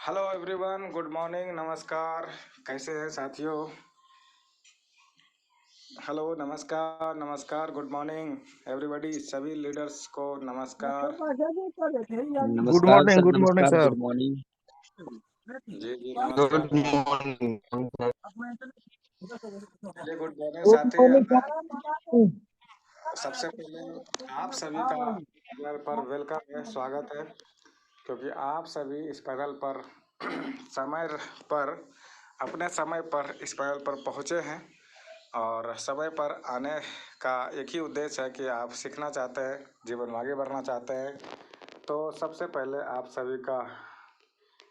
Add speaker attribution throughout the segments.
Speaker 1: Hello everyone, good morning, नमस्कार। कैसे हैं साथियों? हेलो, नमस्कार नमस्कार, गुड मॉर्निंग एवरीबॉडी। सभी लीडर्स को नमस्कार।
Speaker 2: गुड
Speaker 3: नमस्कार
Speaker 2: मॉर्निंग,
Speaker 3: सर।
Speaker 2: गुड मॉर्निंग
Speaker 3: नमस्कार,
Speaker 2: सर।
Speaker 3: Good morning.
Speaker 1: जी जी,
Speaker 3: गुड
Speaker 1: नमस्कार नमस्कार।
Speaker 3: Morning sir.
Speaker 1: चलिए, गुड मॉर्निंग
Speaker 2: गुड
Speaker 1: साथी।
Speaker 2: मॉर्निंग
Speaker 1: सबसे पहले आप सभी का पैनल पर वेलकम है, स्वागत है, क्योंकि आप सभी इस पैनल पर समय पर अपने समय पर इस पैनल पर पहुँचे हैं। और समय पर आने का एक ही उद्देश्य है कि आप सीखना चाहते हैं, जीवन में आगे बढ़ना चाहते हैं। तो सबसे पहले आप सभी का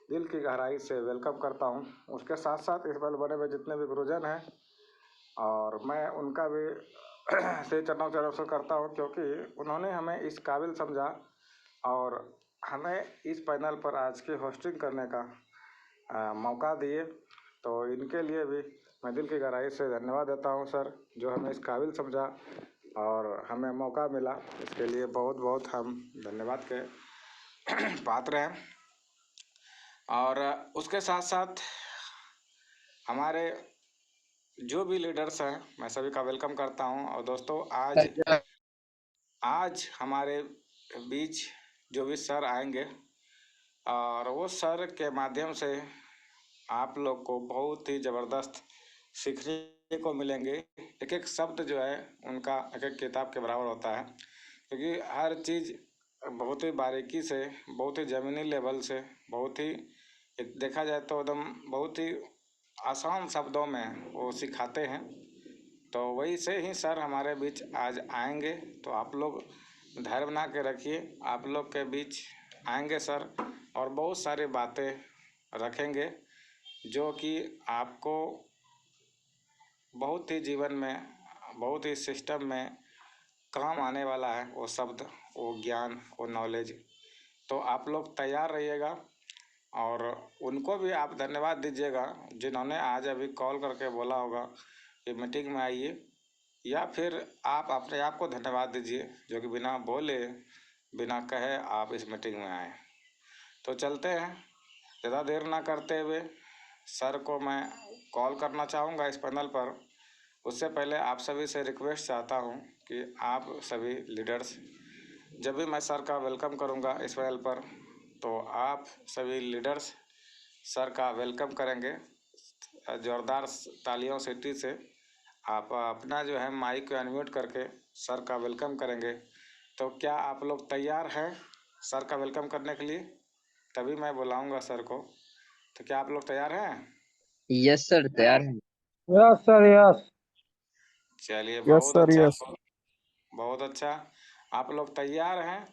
Speaker 1: दिल की गहराई से वेलकम करता हूं। उसके साथ साथ इस बल बने हुए जितने भी गुरुजन हैं, और मैं उनका भी से चरणों से नमस्कार करता हूं, क्योंकि उन्होंने हमें इस काबिल समझा और हमें इस पैनल पर आज की होस्टिंग करने का मौका दिए। तो इनके लिए भी मैं दिल की गहराई से धन्यवाद देता हूं सर, जो हमें इस काबिल समझा और हमें मौका मिला। इसके लिए बहुत बहुत हम धन्यवाद के पात्र हैं। और उसके साथ साथ हमारे जो भी लीडर्स हैं, मैं सभी का वेलकम करता हूं। और दोस्तों, आज हमारे बीच जो भी सर आएंगे, और वो सर के माध्यम से आप लोग को बहुत ही ज़बरदस्त सीखने को मिलेंगे। एक एक शब्द जो है उनका एक एक किताब के बराबर होता है, क्योंकि हर चीज़ बहुत ही बारीकी से, बहुत ही ज़मीनी लेवल से, बहुत ही देखा जाए तो एकदम बहुत ही आसान शब्दों में वो सिखाते हैं। तो वही से ही सर हमारे बीच आज आएंगे। तो आप लोग धैर्य बना के रखिए, आप लोग के बीच आएंगे सर और बहुत सारी बातें रखेंगे जो कि आपको बहुत ही जीवन में, बहुत ही सिस्टम में काम आने वाला है। वो शब्द, वो ज्ञान, वो नॉलेज। तो आप लोग तैयार रहिएगा। और उनको भी आप धन्यवाद दीजिएगा जिन्होंने आज अभी कॉल करके बोला होगा कि मीटिंग में आइए, या फिर आप अपने आप को धन्यवाद दीजिए जो कि बिना बोले, बिना कहे आप इस मीटिंग में आए। तो चलते हैं, ज़्यादा देर ना करते हुए सर को मैं कॉल करना चाहूँगा इस पैनल पर। उससे पहले आप सभी से रिक्वेस्ट चाहता हूँ कि आप सभी लीडर्स, जब भी मैं सर का वेलकम करूँगा इस पैनल पर, तो आप सभी लीडर्स सर का वेलकम करेंगे ज़ोरदार तालियों सीटी से। आप अपना जो है माइक को अनम्यूट करके सर का वेलकम करेंगे। तो क्या आप लोग तैयार हैं सर का वेलकम करने के लिए? तभी मैं बुलाऊंगा सर को। तो क्या आप लोग तैयार हैं?
Speaker 3: यस सर, तैयार हैं।
Speaker 2: Yes sir, yes.
Speaker 1: चलिए,
Speaker 2: यस
Speaker 1: बहुत
Speaker 2: सर,
Speaker 1: अच्छा,
Speaker 2: यस।
Speaker 1: बहुत अच्छा। आप लोग तैयार हैं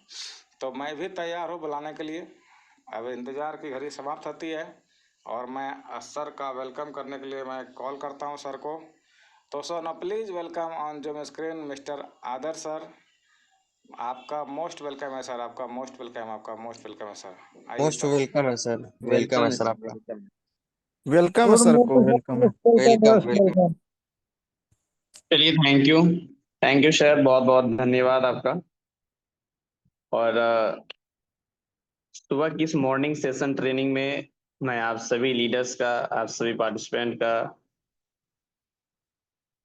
Speaker 1: तो मैं भी तैयार हूँ बुलाने के लिए। अब इंतज़ार की घड़ी समाप्त होती है और मैं सर का वेलकम करने के लिए मैं कॉल करता हूँ सर को। तो सो ना, please welcome on zoom screen mister आदर सर। आपका मोस्ट वेलकम है सर, आपका मोस्ट वेलकम, आपका मोस्ट वेलकम है सर। आइए
Speaker 3: मोस्ट
Speaker 1: सर।
Speaker 3: वेलकम है सर। वेलकम है सर आपका।
Speaker 2: वेलकम है
Speaker 4: गुड
Speaker 2: सर को,
Speaker 4: मॉर्निंग
Speaker 2: वेलकम है।
Speaker 3: Welcome
Speaker 4: most
Speaker 3: welcome.
Speaker 4: वेलकम।
Speaker 5: चलिए, थैंक यू सर, बहुत बहुत धन्यवाद आपका। और सुबह की इस मॉर्निंग सेशन ट्रेनिंग में मैं आप सभी लीडर्स का, आप सभी पार्टिसिपेंट का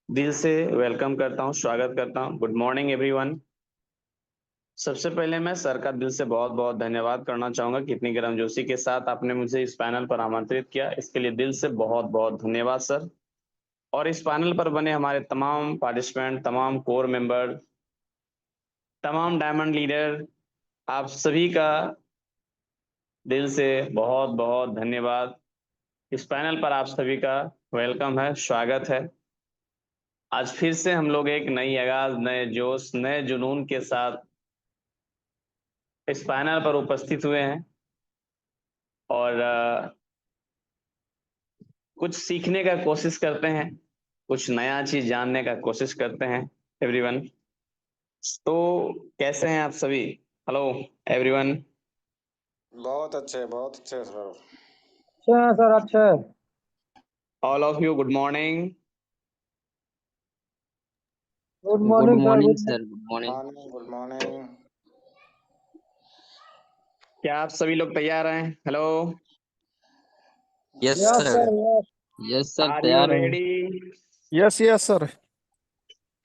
Speaker 5: दिल से वेलकम करता हूं, स्वागत करता हूं। Good morning everyone. सबसे पहले मैं सर का दिल से बहुत बहुत धन्यवाद करना चाहूंगा कि इतनी गर्मजोशी के साथ आपने मुझे इस पैनल पर आमंत्रित किया, इसके लिए दिल से बहुत बहुत धन्यवाद सर। और इस पैनल पर बने हमारे तमाम पार्टिसिपेंट, तमाम कोर मेंबर, तमाम डायमंड लीडर, आप सभी का दिल से बहुत बहुत धन्यवाद। इस पैनल पर आप सभी का वेलकम है, स्वागत है। आज फिर से हम लोग एक नई आगाज, नए जोश, नए जुनून के साथ इस पैनल पर उपस्थित हुए हैं और कुछ सीखने का कोशिश करते हैं, कुछ नया चीज जानने का कोशिश करते हैं एवरीवन। तो कैसे हैं आप सभी? Hello everyone.
Speaker 1: बहुत अच्छे, बहुत अच्छे सर।
Speaker 4: अच्छे हैं सर, अच्छे हैं।
Speaker 5: All of you, good morning.
Speaker 4: Good
Speaker 3: good
Speaker 4: morning sir,
Speaker 3: morning
Speaker 4: good
Speaker 3: sir, good morning.
Speaker 1: Morning, good morning.
Speaker 5: क्या आप सभी लोग तैयार हैं? Hello.
Speaker 3: Yes
Speaker 4: yes
Speaker 3: sir.
Speaker 4: Sir yes
Speaker 3: yes sir,
Speaker 5: are you
Speaker 3: तैयार हैं।
Speaker 5: Ready?
Speaker 2: Yes yes sir.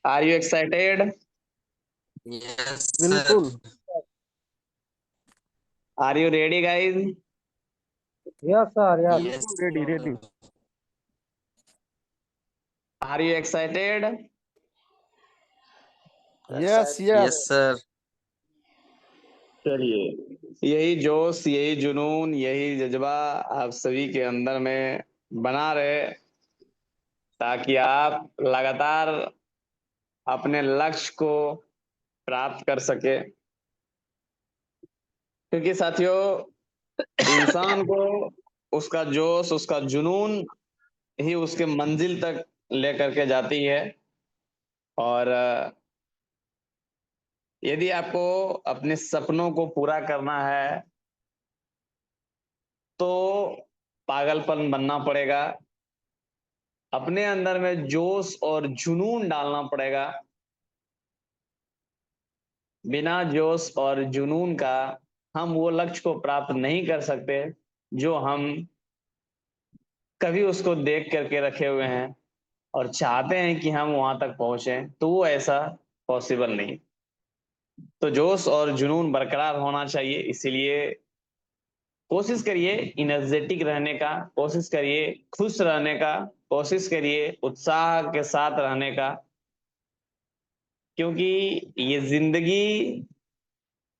Speaker 5: Are you excited?
Speaker 3: Yes sir.
Speaker 2: बिल्कुल।
Speaker 5: Are you ready guys?
Speaker 4: Yes sir yes
Speaker 3: yes
Speaker 2: बिल्कुल ready ready.
Speaker 5: Are you excited?
Speaker 2: Yes yes.
Speaker 3: Yes sir.
Speaker 5: चलिए, यही जोश, यही जुनून, यही जज्बा आप सभी के अंदर में बना रहे, ताकि आप लगातार अपने लक्ष्य को प्राप्त कर सके। क्योंकि साथियों, इंसान को उसका जोश, उसका जुनून ही उसके मंजिल तक लेकर के जाती है। और यदि आपको अपने सपनों को पूरा करना है तो पागलपन बनना पड़ेगा, अपने अंदर में जोश और जुनून डालना पड़ेगा। बिना जोश और जुनून का हम वो लक्ष्य को प्राप्त नहीं कर सकते जो हम कभी उसको देख करके रखे हुए हैं और चाहते हैं कि हम वहां तक पहुंचे, तो वो ऐसा पॉसिबल नहीं। तो जोश और जुनून बरकरार होना चाहिए। इसीलिए कोशिश करिए इनर्जेटिक रहने का, कोशिश करिए खुश रहने का, कोशिश करिए उत्साह के साथ रहने का। क्योंकि ये जिंदगी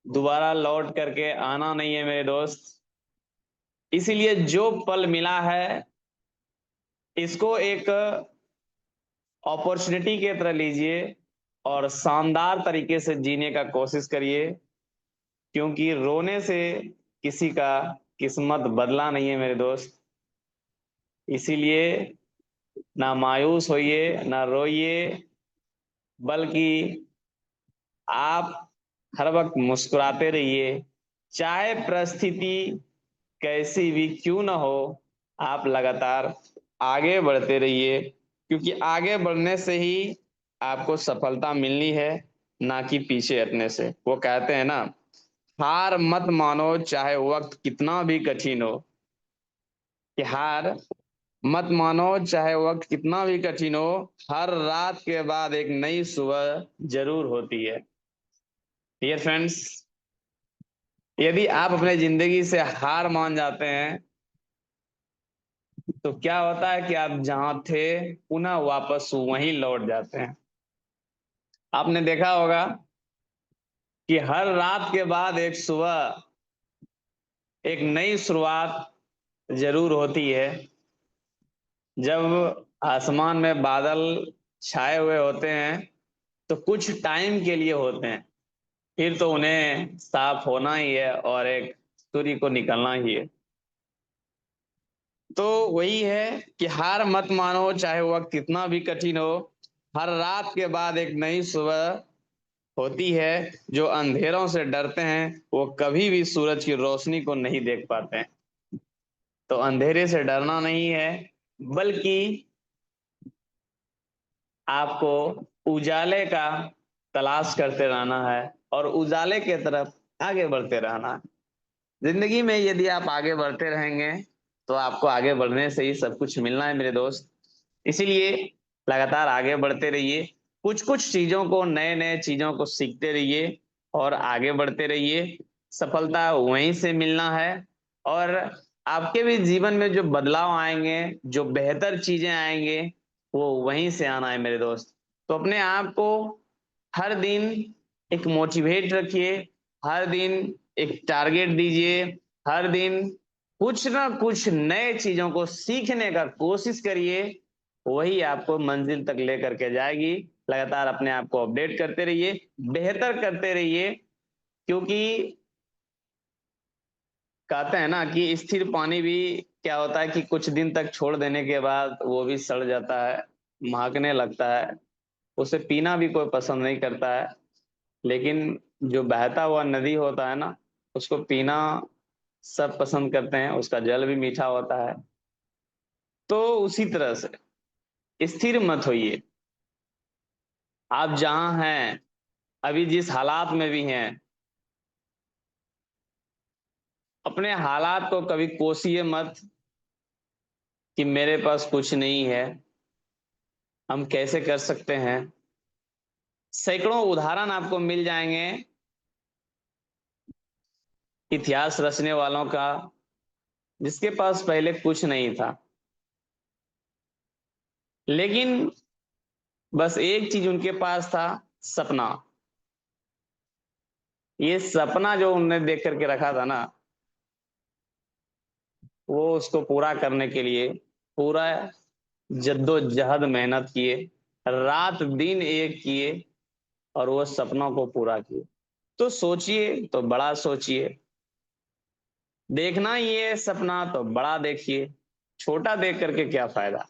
Speaker 5: दोबारा लौट करके आना नहीं है मेरे दोस्त। इसीलिए जो पल मिला है इसको एक अपॉर्चुनिटी की तरह लीजिए और शानदार तरीके से जीने का कोशिश करिए। क्योंकि रोने से किसी का किस्मत बदला नहीं है मेरे दोस्त। इसीलिए ना मायूस होइए, ना रोइए, बल्कि आप हर वक्त मुस्कुराते रहिए। चाहे परिस्थिति कैसी भी क्यों ना हो, आप लगातार आगे बढ़ते रहिए। क्योंकि आगे बढ़ने से ही आपको सफलता मिलनी है, ना कि पीछे हटने से। वो कहते हैं ना, हार मत मानो चाहे वक्त कितना भी कठिन हो। कि हार मत मानो चाहे वक्त कितना भी कठिन हो, हर रात के बाद एक नई सुबह जरूर होती है। डियर फ्रेंड्स, यदि आप अपने जिंदगी से हार मान जाते हैं तो क्या होता है कि आप जहां थे पुनः वापस वहीं लौट जाते हैं। आपने देखा होगा कि हर रात के बाद एक सुबह, एक नई शुरुआत जरूर होती है। जब आसमान में बादल छाए हुए होते हैं तो कुछ टाइम के लिए होते हैं, फिर तो उन्हें साफ होना ही है और एक सूर्य को निकलना ही है। तो वही है कि हार मत मानो चाहे वक्त कितना भी कठिन हो, हर रात के बाद एक नई सुबह होती है। जो अंधेरों से डरते हैं वो कभी भी सूरज की रोशनी को नहीं देख पाते हैं। तो अंधेरे से डरना नहीं है, बल्कि आपको उजाले का तलाश करते रहना है और उजाले के तरफ आगे बढ़ते रहना है। जिंदगी में यदि आप आगे बढ़ते रहेंगे तो आपको आगे बढ़ने से ही सब कुछ मिलना है मेरे दोस्त। इसीलिए लगातार आगे बढ़ते रहिए, कुछ कुछ चीजों को, नए नए चीजों को सीखते रहिए और आगे बढ़ते रहिए। सफलता वहीं से मिलना है। और आपके भी जीवन में जो बदलाव आएंगे, जो बेहतर चीजें आएंगे, वो वहीं से आना है मेरे दोस्त। तो अपने आप को हर दिन एक मोटिवेट रखिए, हर दिन एक टारगेट दीजिए, हर दिन कुछ ना कुछ नए चीजों को सीखने का कोशिश करिए। वही आपको मंजिल तक लेकर के जाएगी। लगातार अपने आप को अपडेट करते रहिए, बेहतर करते रहिए। क्योंकि कहते हैं ना कि स्थिर पानी भी क्या होता है कि कुछ दिन तक छोड़ देने के बाद वो भी सड़ जाता है, महकने लगता है, उसे पीना भी कोई पसंद नहीं करता है। लेकिन जो बहता हुआ नदी होता है ना, उसको पीना सब पसंद करते हैं, उसका जल भी मीठा होता है। तो उसी तरह से स्थिर मत होइए। आप जहां हैं, अभी जिस हालात में भी हैं, अपने हालात को कभी कोसिए मत, कि मेरे पास कुछ नहीं है, हम कैसे कर सकते हैं। सैकड़ों उदाहरण आपको मिल जाएंगे इतिहास रचने वालों का, जिसके पास पहले कुछ नहीं था, लेकिन बस एक चीज उनके पास था, सपना। ये सपना जो उन्होंने देख करके रखा था ना, वो उसको पूरा करने के लिए पूरा जद्दोजहद मेहनत किए, रात दिन एक किए और वो सपनों को पूरा किए। तो सोचिए तो बड़ा सोचिए, देखना ये सपना तो बड़ा देखिए, छोटा देख करके क्या फायदा।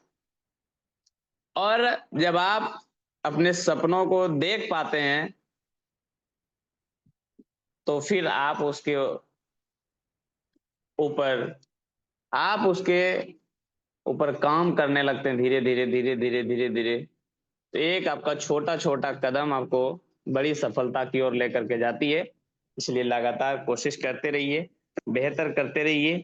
Speaker 5: और जब आप अपने सपनों को देख पाते हैं तो फिर आप उसके ऊपर उसके ऊपर काम करने लगते हैं, धीरे धीरे धीरे धीरे धीरे धीरे। तो एक आपका छोटा छोटा कदम आपको बड़ी सफलता की ओर लेकर के जाती है। इसलिए लगातार कोशिश करते रहिए, बेहतर करते रहिए,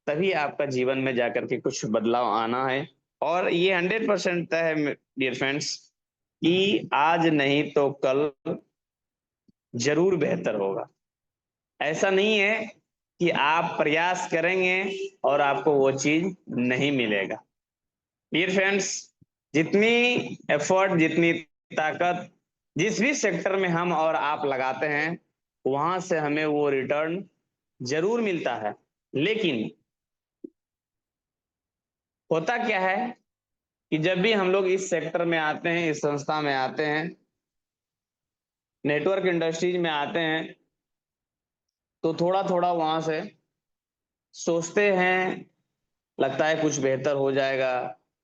Speaker 5: तभी आपका जीवन में जाकर के कुछ बदलाव आना है। और ये 100% तय है डियर फ्रेंड्स कि आज नहीं तो कल जरूर बेहतर होगा। ऐसा नहीं है कि आप प्रयास करेंगे और आपको वो चीज नहीं मिलेगा। डियर फ्रेंड्स, जितनी एफर्ट, जितनी ताकत जिस भी सेक्टर में हम और आप लगाते हैं, वहां से हमें वो रिटर्न जरूर मिलता है। लेकिन होता क्या है कि जब भी हम लोग इस सेक्टर में आते हैं, इस संस्था में आते हैं, नेटवर्क इंडस्ट्रीज में आते हैं, तो थोड़ा थोड़ा वहां से सोचते हैं, लगता है कुछ बेहतर हो जाएगा,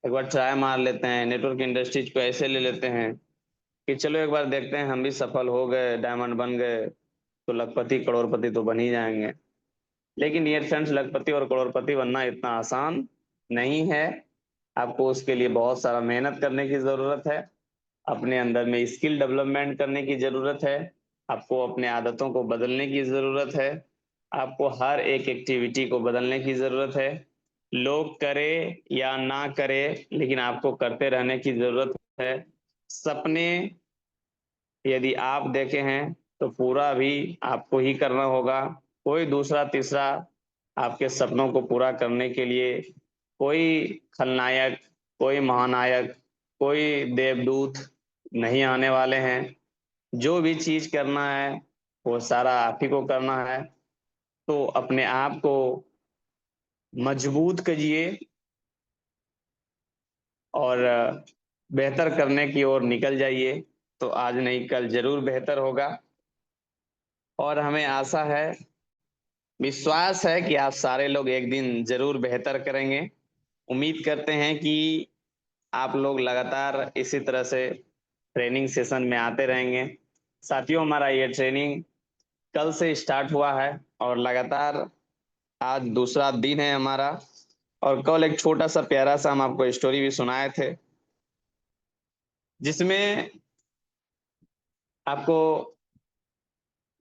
Speaker 5: एक बार ट्राई मार लेते हैं, नेटवर्क इंडस्ट्रीज को ऐसे ले लेते हैं कि चलो एक बार देखते हैं, हम भी सफल हो गए, डायमंड बन गए तो लखपति करोड़पति तो बन ही जाएंगे। लेकिन डियर फ्रेंड्स, लखपति और करोड़पति बनना इतना आसान नहीं है। आपको उसके लिए बहुत सारा मेहनत करने की जरूरत है, अपने अंदर में स्किल डेवलपमेंट करने की जरूरत है, आपको अपने आदतों को बदलने की जरूरत है, आपको हर एक एक्टिविटी को बदलने की जरूरत है। लोग करे या ना करे, लेकिन आपको करते रहने की जरूरत है। सपने यदि आप देखे हैं तो पूरा भी आपको ही करना होगा। कोई दूसरा तीसरा आपके सपनों को पूरा करने के लिए, कोई खलनायक, कोई महानायक, कोई देवदूत नहीं आने वाले हैं। जो भी चीज करना है वो सारा आप ही को करना है। तो अपने आप को मजबूत करिए और बेहतर करने की ओर निकल जाइए, तो आज नहीं कल जरूर बेहतर होगा। और हमें आशा है, विश्वास है कि आप सारे लोग एक दिन जरूर बेहतर करेंगे। उम्मीद करते हैं कि आप लोग लगातार इसी तरह से ट्रेनिंग सेशन में आते रहेंगे। साथियों, हमारा ये ट्रेनिंग कल से स्टार्ट हुआ है और लगातार आज दूसरा दिन है हमारा। और कल एक छोटा सा प्यारा सा हम आपको स्टोरी भी सुनाए थे, जिसमें आपको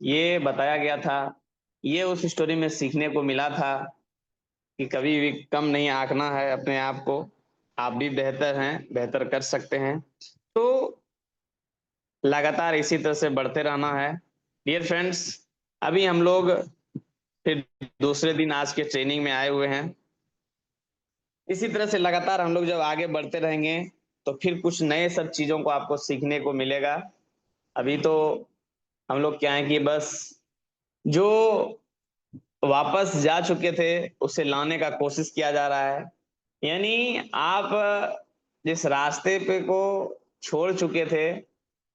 Speaker 5: ये बताया गया था, ये उस स्टोरी में सीखने को मिला था कि कभी भी कम नहीं आंकना है अपने आप को। आप भी बेहतर हैं, बेहतर कर सकते हैं, तो लगातार इसी तरह से बढ़ते रहना है। डियर फ्रेंड्स, अभी हम लोग फिर दूसरे दिन आज के ट्रेनिंग में आए हुए हैं। इसी तरह से लगातार हम लोग जब आगे बढ़ते रहेंगे तो फिर कुछ नए सब चीजों को आपको सीखने को मिलेगा। अभी तो हम लोग क्या है कि बस जो वापस जा चुके थे उसे लाने का कोशिश किया जा रहा है। यानी आप जिस रास्ते पे को छोड़ चुके थे,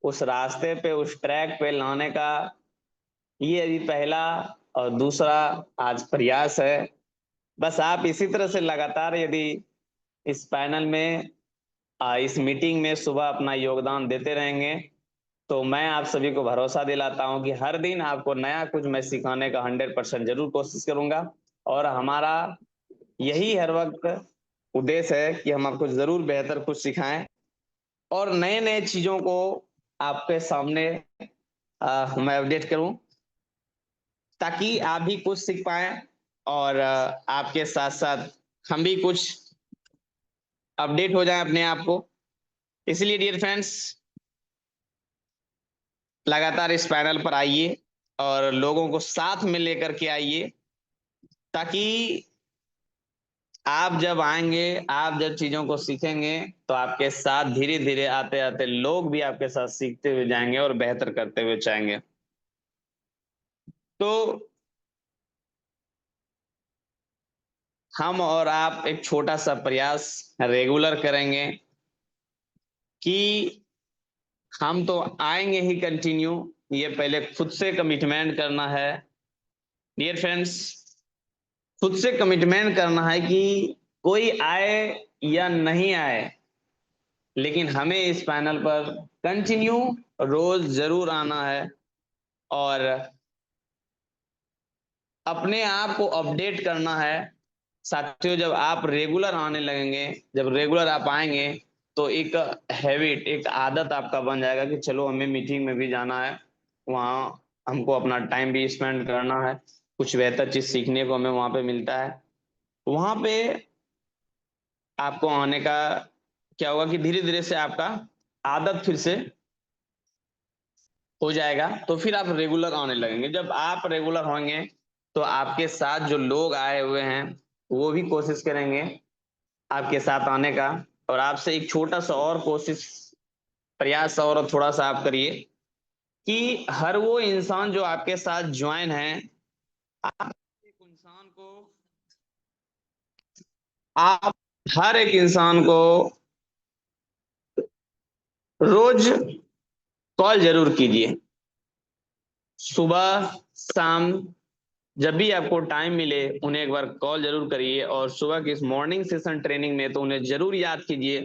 Speaker 5: उस रास्ते पे, उस ट्रैक पे लाने का ये अभी पहला और दूसरा आज प्रयास है। बस आप इसी तरह से लगातार यदि इस पैनल में, इस मीटिंग में सुबह अपना योगदान देते रहेंगे, तो मैं आप सभी को भरोसा दिलाता हूं कि हर दिन आपको नया कुछ मैं सिखाने का 100% जरूर कोशिश करूंगा। और हमारा यही हर वक्त उद्देश्य है कि हम आपको जरूर बेहतर कुछ सिखाएं और नए नए चीजों को आपके सामने मैं अपडेट करूं, ताकि आप भी कुछ सीख पाए और आपके साथ साथ हम भी कुछ अपडेट हो जाए अपने आप को। इसलिए डियर फ्रेंड्स, लगातार इस पैनल पर आइए और लोगों को साथ में लेकर के आइए, ताकि आप जब आएंगे, आप जब चीजों को सीखेंगे, तो आपके साथ धीरे धीरे आते आते लोग भी आपके साथ सीखते हुए जाएंगे और बेहतर करते हुए जाएंगे। तो हम और आप एक छोटा सा प्रयास रेगुलर करेंगे कि हम तो आएंगे ही कंटिन्यू, ये पहले खुद से कमिटमेंट करना है डियर फ्रेंड्स। खुद से कमिटमेंट करना है कि कोई आए या नहीं आए, लेकिन हमें इस पैनल पर कंटिन्यू रोज जरूर आना है और अपने आप को अपडेट करना है। साथियों, जब आप रेगुलर आने लगेंगे, जब रेगुलर आप आएंगे, तो एक हैबिट, एक आदत आपका बन जाएगा कि चलो हमें मीटिंग में भी जाना है, वहाँ हमको अपना टाइम भी स्पेंड करना है, कुछ बेहतर चीज सीखने को हमें वहां पे मिलता है। वहां पे आपको आने का क्या होगा कि धीरे धीरे से आपका आदत फिर से हो जाएगा, तो फिर आप रेगुलर आने लगेंगे। जब आप रेगुलर होंगे, तो आपके साथ जो लोग आए हुए हैं वो भी कोशिश करेंगे आपके साथ आने का। और आपसे एक छोटा सा और कोशिश, प्रयास और थोड़ा सा आप करिए कि हर वो इंसान जो आपके साथ ज्वाइन है, आप एक इंसान को, आप हर एक इंसान को रोज कॉल जरूर कीजिए, सुबह शाम, जब भी आपको टाइम मिले उन्हें एक बार कॉल जरूर करिए। और सुबह की इस मॉर्निंग सेशन ट्रेनिंग में तो उन्हें जरूर याद कीजिए।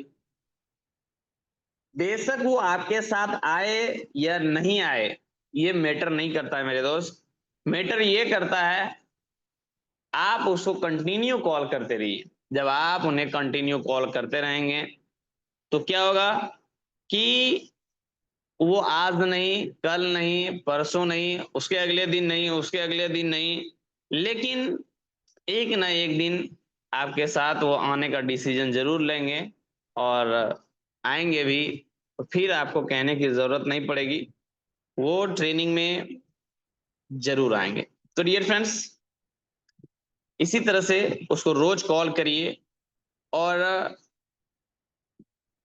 Speaker 5: बेशक वो आपके साथ आए या नहीं आए, ये मैटर नहीं करता है मेरे दोस्त। मैटर ये करता है आप उसको कंटिन्यू कॉल करते रहिए। जब आप उन्हें कंटिन्यू कॉल करते रहेंगे, तो क्या होगा कि वो आज नहीं, कल नहीं, परसों नहीं, उसके अगले दिन नहीं, उसके अगले दिन नहीं, लेकिन एक ना एक दिन आपके साथ वो आने का डिसीजन जरूर लेंगे और आएंगे भी। फिर आपको कहने की जरूरत नहीं पड़ेगी, वो ट्रेनिंग में जरूर आएंगे। तो डियर फ्रेंड्स, इसी तरह से उसको रोज कॉल करिए और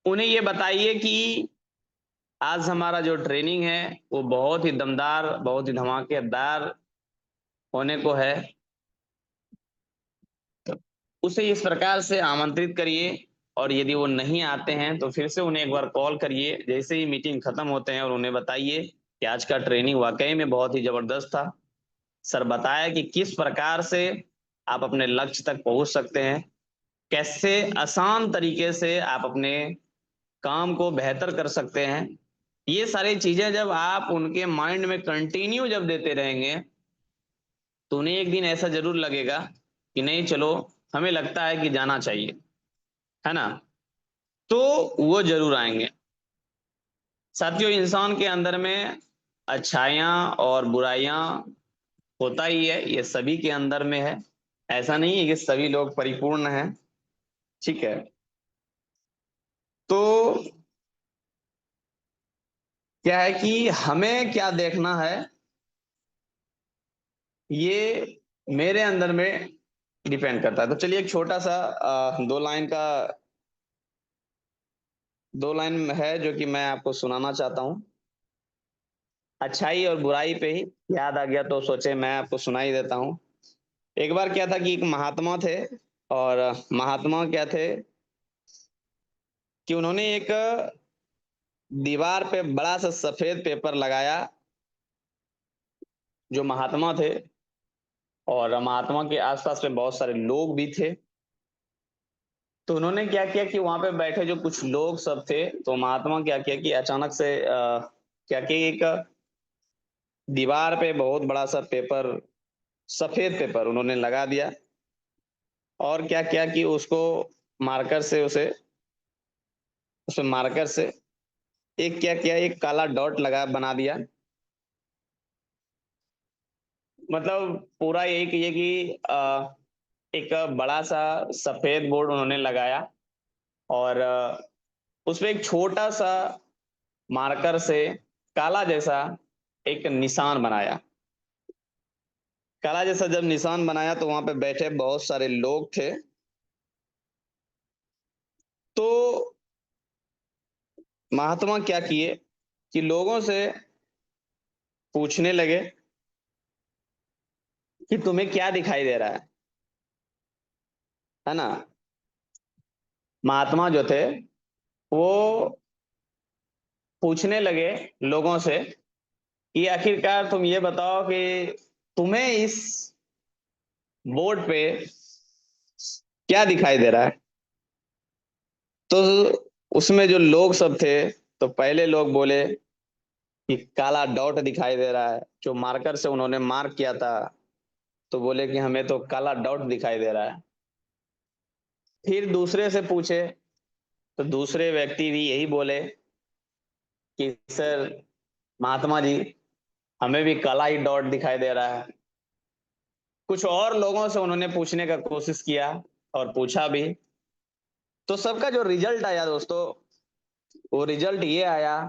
Speaker 5: उन्हें ये बताइए कि आज हमारा जो ट्रेनिंग है वो बहुत ही दमदार, बहुत ही धमाकेदार होने को है। उसे इस प्रकार से आमंत्रित करिए, और यदि वो नहीं आते हैं तो फिर से उन्हें एक बार कॉल करिए जैसे ही मीटिंग खत्म होते हैं, और उन्हें बताइए कि आज का ट्रेनिंग वाकई में बहुत ही जबरदस्त था। सर बताया कि किस प्रकार से आप अपने लक्ष्य तक पहुंच सकते हैं, कैसे आसान तरीके से आप अपने काम को बेहतर कर सकते हैं। ये सारी चीजें जब आप उनके माइंड में कंटिन्यू जब देते रहेंगे, तो उन्हें एक दिन ऐसा जरूर लगेगा कि नहीं, चलो हमें लगता है कि जाना चाहिए, है ना। तो वो जरूर आएंगे। साथियों, इंसान के अंदर में अच्छाइयाँ और बुराइयां होता ही है, ये सभी के अंदर में है। ऐसा नहीं है कि सभी लोग परिपूर्ण हैं, ठीक है। तो क्या है कि हमें क्या देखना है, ये मेरे अंदर में डिपेंड करता है। तो चलिए एक छोटा सा दो लाइन है जो कि मैं आपको सुनाना चाहता हूँ। अच्छाई और बुराई पे ही याद आ गया तो सोचे मैं आपको सुना ही देता हूँ। एक बार क्या था कि एक महात्मा थे, और महात्मा क्या थे कि उन्होंने एक दीवार पे बड़ा सा सफेद पेपर लगाया, जो महात्मा थे, और महात्मा के आसपास में बहुत सारे लोग भी थे। तो उन्होंने क्या किया कि वहां पे बैठे जो कुछ लोग सब थे, तो महात्मा क्या किया कि अचानक से क्या किया, एक दीवार पे बहुत बड़ा सा पेपर, सफेद पेपर उन्होंने लगा दिया। और क्या किया कि उसको मार्कर से उसमें मार्कर से एक क्या किया, एक काला डॉट लगा बना दिया। मतलब पूरा यही कहिए कि एक बड़ा सा सफेद बोर्ड उन्होंने लगाया, और उस पे एक छोटा सा मार्कर से काला जैसा एक निशान बनाया। काला जैसा जब निशान बनाया तो वहां पे बैठे बहुत सारे लोग थे। तो महात्मा क्या किए कि लोगों से पूछने लगे कि तुम्हें क्या दिखाई दे रहा है ना। महात्मा जो थे वो पूछने लगे लोगों से कि आखिरकार तुम ये बताओ कि तुम्हें इस बोर्ड पे क्या दिखाई दे रहा है। तो उसमें जो लोग सब थे तो पहले लोग बोले कि काला डॉट दिखाई दे रहा है, जो मार्कर से उन्होंने मार्क किया था। तो बोले कि हमें तो काला डॉट दिखाई दे रहा है। फिर दूसरे से पूछे तो दूसरे व्यक्ति भी यही बोले कि सर महात्मा जी हमें भी काला ही डॉट दिखाई दे रहा है। कुछ और लोगों से उन्होंने पूछने का कोशिश किया और पूछा भी। तो सबका जो रिजल्ट आया दोस्तों, वो रिजल्ट ये आया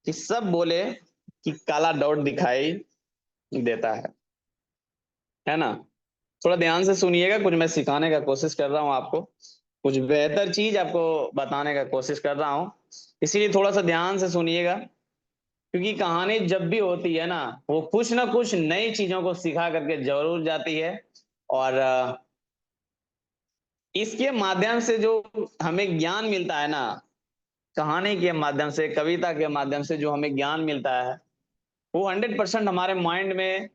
Speaker 5: कि सब बोले कि काला डॉट दिखाई देता है ना। थोड़ा ध्यान से सुनिएगा, कुछ मैं सिखाने का कोशिश कर रहा हूं आपको, कुछ बेहतर चीज आपको बताने का कोशिश कर रहा हूं, इसीलिए थोड़ा सा ध्यान से सुनिएगा। क्योंकि कहानी जब भी होती है ना, वो कुछ ना कुछ नई चीजों को सिखा करके जरूर जाती है। और इसके माध्यम से जो हमें ज्ञान मिलता है ना, कहानी के माध्यम से, कविता के माध्यम से जो हमें ज्ञान मिलता है, वो 100% हमारे माइंड में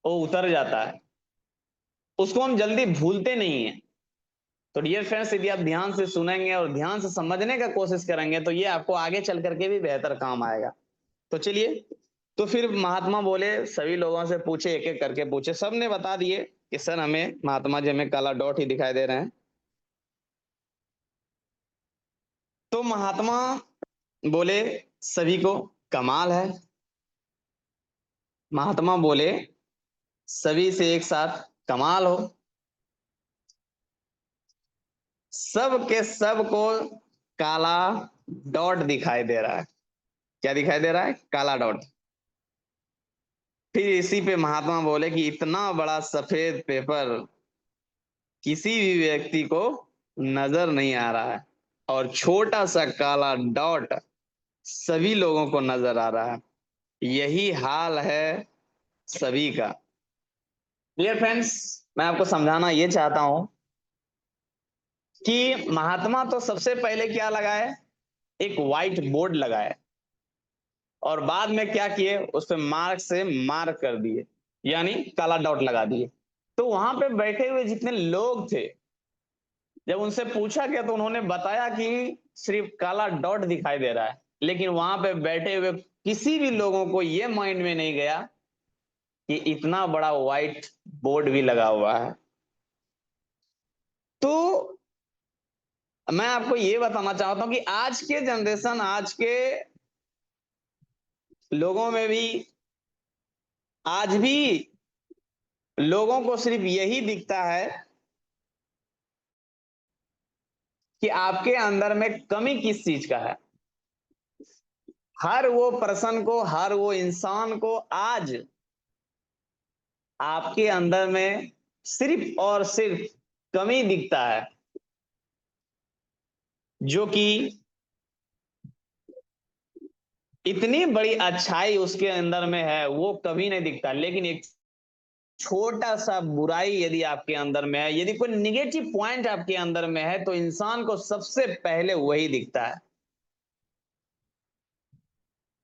Speaker 5: वो उतर जाता है, उसको हम जल्दी भूलते नहीं है। तो डियर फ्रेंड्स, यदि आप ध्यान से सुनेंगे और ध्यान से समझने का कोशिश करेंगे तो ये आपको आगे चल करके भी बेहतर काम आएगा। तो चलिए, तो फिर महात्मा बोले, सभी लोगों से पूछे, एक एक करके पूछे, सबने बता दिए कि सर हमें, महात्मा जी, हमें काला डॉट ही दिखाई दे रहे हैं। तो महात्मा बोले सभी को, कमाल है। महात्मा बोले सभी से एक साथ, कमाल हो। सब के सब को काला डॉट दिखाई दे रहा है। क्या दिखाई दे रहा है? काला डॉट। फिर इसी पे महात्मा बोले कि इतना बड़ा सफेद पेपर किसी भी व्यक्ति को नजर नहीं आ रहा है, और छोटा सा काला डॉट सभी लोगों को नजर आ रहा है। यही हाल है सभी का। डियर फ्रेंड्स, मैं आपको समझाना ये चाहता हूं कि महात्मा तो सबसे पहले क्या लगाए, एक व्हाइट बोर्ड लगाए, और बाद में क्या किए, उस पर मार्क से मार्क कर दिए, यानी काला डॉट लगा दिए। तो वहां पे बैठे हुए जितने लोग थे, जब उनसे पूछा गया तो उन्होंने बताया कि सिर्फ काला डॉट दिखाई दे रहा है। लेकिन वहां पे बैठे हुए किसी भी लोगों को यह माइंड में नहीं गया कि इतना बड़ा व्हाइट बोर्ड भी लगा हुआ है। तो मैं आपको यह बताना चाहता हूं कि आज के जनरेशन, आज के लोगों में भी, आज भी लोगों को सिर्फ यही दिखता है कि आपके अंदर में कमी किस चीज का है। हर वो पर्सन को, हर वो इंसान को आज आपके अंदर में सिर्फ और सिर्फ कमी दिखता है, जो कि इतनी बड़ी अच्छाई उसके अंदर में है वो कभी नहीं दिखता। लेकिन एक छोटा सा बुराई यदि आपके अंदर में है, यदि कोई निगेटिव पॉइंट आपके अंदर में है, तो इंसान को सबसे पहले वही दिखता है।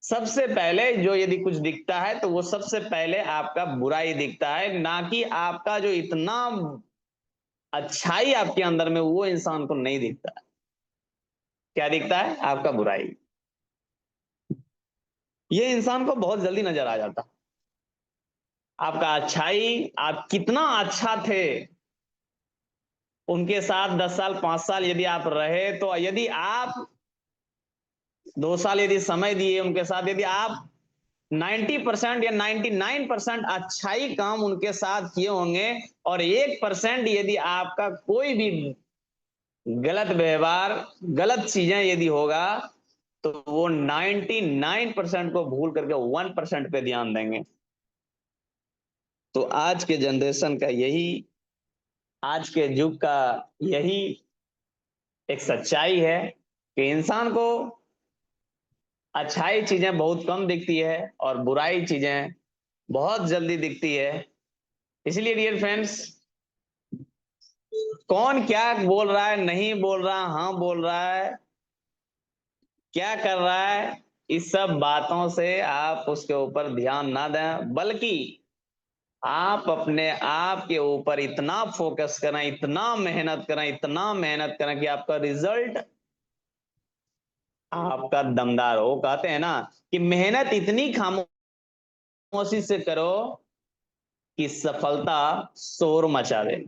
Speaker 5: सबसे पहले जो यदि कुछ दिखता है तो वो सबसे पहले आपका बुराई दिखता है, ना कि आपका जो इतना अच्छाई आपके अंदर में, वो इंसान को नहीं दिखता है। क्या दिखता है? आपका बुराई। ये इंसान को बहुत जल्दी नजर आ जाता। आपका अच्छाई, आप कितना अच्छा थे, उनके साथ 10 साल 5 साल यदि आप रहे, तो यदि आप 2 साल यदि समय दिए उनके साथ, यदि आप 90% या 99% अच्छाई काम उनके साथ किए होंगे, और 1% यदि आपका कोई भी गलत व्यवहार, गलत चीजें यदि होगा तो वो 99% को भूल करके 1% पे ध्यान देंगे। तो आज के जनरेशन का यही, आज के युग का यही एक सच्चाई है कि इंसान को अच्छाई चीजें बहुत कम दिखती है और बुराई चीजें बहुत जल्दी दिखती है। इसलिए डियर फ्रेंड्स, कौन क्या बोल रहा है, नहीं बोल रहा, हाँ बोल रहा है, क्या कर रहा है, इस सब बातों से आप उसके ऊपर ध्यान ना दें, बल्कि आप अपने आप के ऊपर इतना फोकस करें, इतना मेहनत करें, इतना मेहनत करें कि आपका रिजल्ट आपका दमदार हो। कहते हैं ना कि मेहनत इतनी खामोशी से करो कि सफलता शोर मचा दे।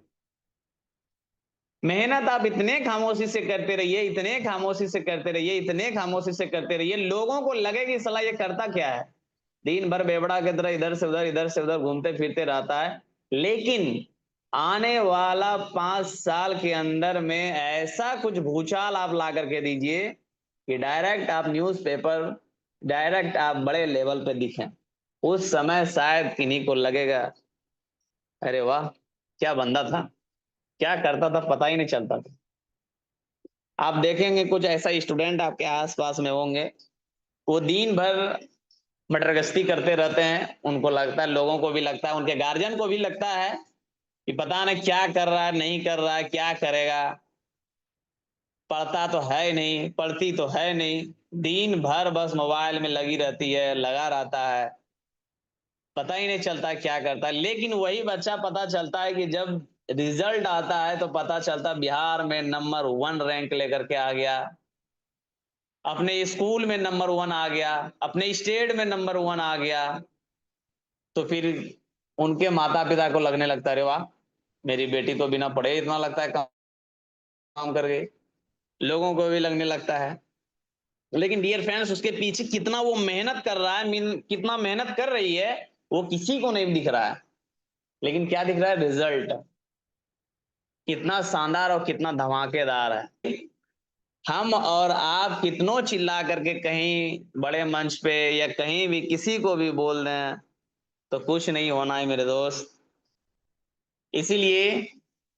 Speaker 5: मेहनत आप इतने खामोशी से करते रहिए, इतने खामोशी से करते रहिए, इतने खामोशी से करते रहिए, लोगों को लगे कि साला ये करता क्या है, दिन भर बेवड़ा की तरह इधर से उधर घूमते फिरते रहता है। लेकिन आने वाला 5 साल के अंदर में ऐसा कुछ भूचाल आप ला करके दीजिए कि डायरेक्ट आप न्यूज़पेपर, डायरेक्ट आप बड़े लेवल पे दिखें। उस समय शायद किन्हीं को लगेगा अरे वाह क्या बंदा था, क्या करता था पता ही नहीं चलता था। आप देखेंगे कुछ ऐसा स्टूडेंट आपके आसपास में होंगे, वो दिन भर मटर गश्ती करते रहते हैं, उनको लगता है, लोगों को भी लगता है, उनके गार्जियन को भी लगता है कि पता नहीं क्या कर रहा है, नहीं कर रहा है, क्या करेगा, पढ़ता तो है नहीं, पढ़ती तो है नहीं, दिन भर बस मोबाइल में लगी रहती है, लगा रहता है, पता ही नहीं चलता क्या करता है। लेकिन वही बच्चा पता चलता है कि जब रिजल्ट आता है तो पता चलता बिहार में नंबर 1 रैंक लेकर के आ गया, अपने स्कूल में नंबर 1 आ गया, अपने स्टेट में नंबर 1 आ गया। तो फिर उनके माता पिता को लगने लगता है अरे वाह मेरी बेटी तो बिना पढ़े इतना लगता है काम कर गई, लोगों को भी लगने लगता है। लेकिन डियर फ्रेंड्स, उसके पीछे कितना वो मेहनत कर रहा है, कितना मेहनत कर रही है, वो किसी को नहीं दिख रहा है। लेकिन क्या दिख रहा है, रिजल्ट कितना शानदार और कितना धमाकेदार है। हम और आप कितनों चिल्ला करके कहीं बड़े मंच पे या कहीं भी किसी को भी बोल दें तो कुछ नहीं होना है मेरे दोस्त। इसीलिए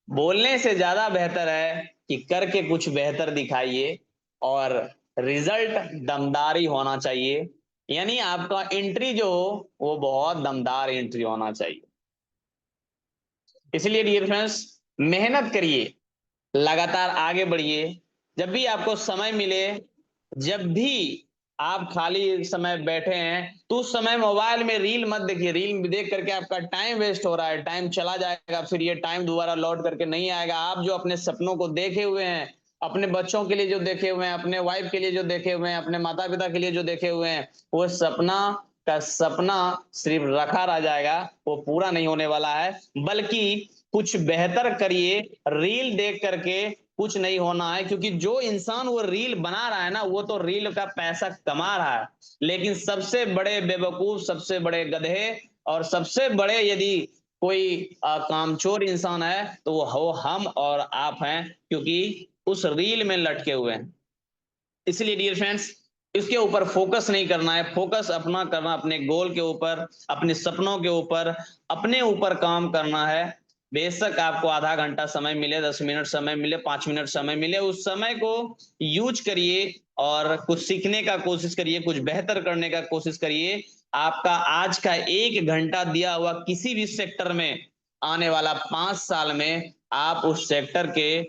Speaker 5: बोलने से ज्यादा बेहतर है कि करके कुछ बेहतर दिखाइए, और रिजल्ट दमदारी होना चाहिए, यानी आपका एंट्री जो हो वो बहुत दमदार एंट्री होना चाहिए। इसलिए डियर फ्रेंड्स, मेहनत करिए, लगातार आगे बढ़िए। जब भी आपको समय मिले, जब भी आप खाली समय बैठे हैं तो उस समय मोबाइल में रील मत देखिए। रील देख करके आपका टाइम वेस्ट हो रहा है, टाइम चला जाएगा, फिर ये टाइम दोबारा लौट करके नहीं आएगा। आप जो अपने सपनों को देखे हुए हैं, अपने बच्चों के लिए जो देखे हुए हैं, अपने वाइफ के लिए जो देखे हुए हैं, अपने माता पिता के लिए जो देखे हुए हैं, वो सपना का सपना सिर्फ रखा रह जाएगा, वो पूरा नहीं होने वाला है। बल्कि कुछ बेहतर करिए, रील देख करके कुछ नहीं होना है। क्योंकि जो इंसान वो रील बना रहा है ना, वो तो रील का पैसा कमा रहा है, लेकिन सबसे बड़े बेवकूफ, सबसे बड़े गधे और सबसे बड़े यदि कोई कामचोर इंसान है तो वो हम और आप हैं, क्योंकि उस रील में लटके हुए हैं। इसलिए डियर फ्रेंड्स, इसके ऊपर फोकस नहीं करना है, फोकस अपना करना अपने गोल के ऊपर, अपने सपनों के ऊपर, अपने ऊपर काम करना है। बेशक आपको आधा घंटा समय मिले, 10 मिनट समय मिले, 5 मिनट समय मिले, उस समय को यूज करिए और कुछ सीखने का कोशिश करिए, कुछ बेहतर करने का कोशिश करिए। आपका आज का 1 घंटा दिया हुआ किसी भी सेक्टर में आने वाला 5 साल में आप उस सेक्टर के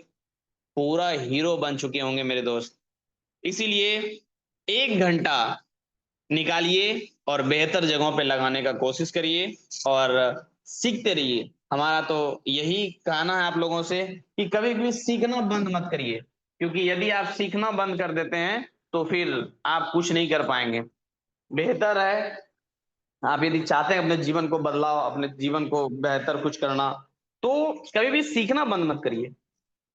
Speaker 5: पूरा हीरो बन चुके होंगे मेरे दोस्त। इसीलिए 1 घंटा निकालिए और बेहतर जगहों पे लगाने का कोशिश करिए और सीखते रहिए। हमारा तो यही कहना है आप लोगों से कि कभी भी सीखना बंद मत करिए, क्योंकि यदि आप सीखना बंद कर देते हैं तो फिर आप कुछ नहीं कर पाएंगे। बेहतर है, आप यदि चाहते हैं अपने जीवन को बदलाव, अपने जीवन को बेहतर कुछ करना, तो कभी भी सीखना बंद मत करिए,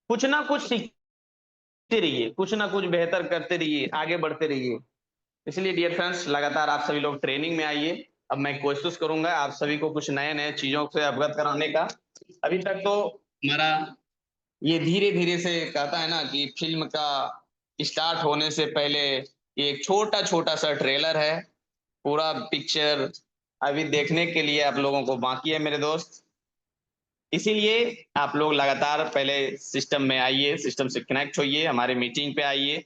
Speaker 5: कुछ ना कुछ सीखते रहिए, कुछ ना कुछ बेहतर करते रहिए, आगे बढ़ते रहिए। इसलिए डियर फ्रेंड्स, लगातार आप सभी लोग ट्रेनिंग में आइए। अब मैं कोशिश करूंगा आप सभी को कुछ नए नए चीजों से अवगत कराने का। अभी तक तो हमारा ये धीरे धीरे से कहता है ना कि फिल्म का स्टार्ट होने से पहले ये एक छोटा छोटा सा ट्रेलर है। पूरा पिक्चर अभी देखने के लिए आप लोगों को बाकी है मेरे दोस्त। इसीलिए आप लोग लगातार पहले सिस्टम में आइए, सिस्टम से कनेक्ट होइए, हमारे मीटिंग पे आइए।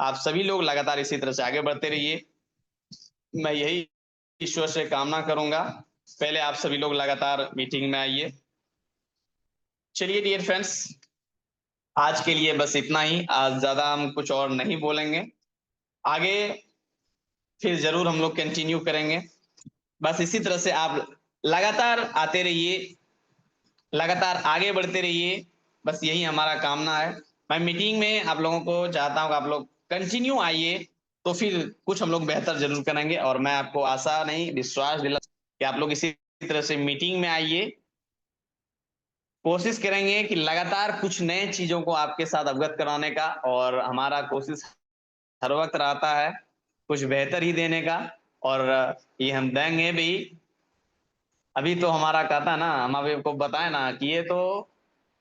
Speaker 5: आप सभी लोग लगातार इसी तरह से आगे बढ़ते रहिए। मैं यही ईश्वर से कामना करूंगा। पहले आप सभी लोग लगातार मीटिंग में आइए। चलिए डियर फ्रेंड्स, आज के लिए बस इतना ही। आज ज्यादा हम कुछ और नहीं बोलेंगे, आगे फिर जरूर हम लोग कंटिन्यू करेंगे। बस इसी तरह से आप लगातार आते रहिए, लगातार आगे बढ़ते रहिए, बस यही हमारा कामना है। मैं मीटिंग में आप लोगों को चाहता हूं कि आप लोग कंटिन्यू आइए, तो फिर कुछ हम लोग बेहतर जरूर करेंगे। और मैं आपको आशा नहीं विश्वास दिला कि आप लोग इसी तरह से मीटिंग में आइए। कोशिश करेंगे कि लगातार कुछ नए चीजों को आपके साथ अवगत कराने का, और हमारा कोशिश हर वक्त रहता है कुछ बेहतर ही देने का, और ये हम देंगे भी। अभी तो हमारा कहता ना, हम अभी को बताए ना कि ये तो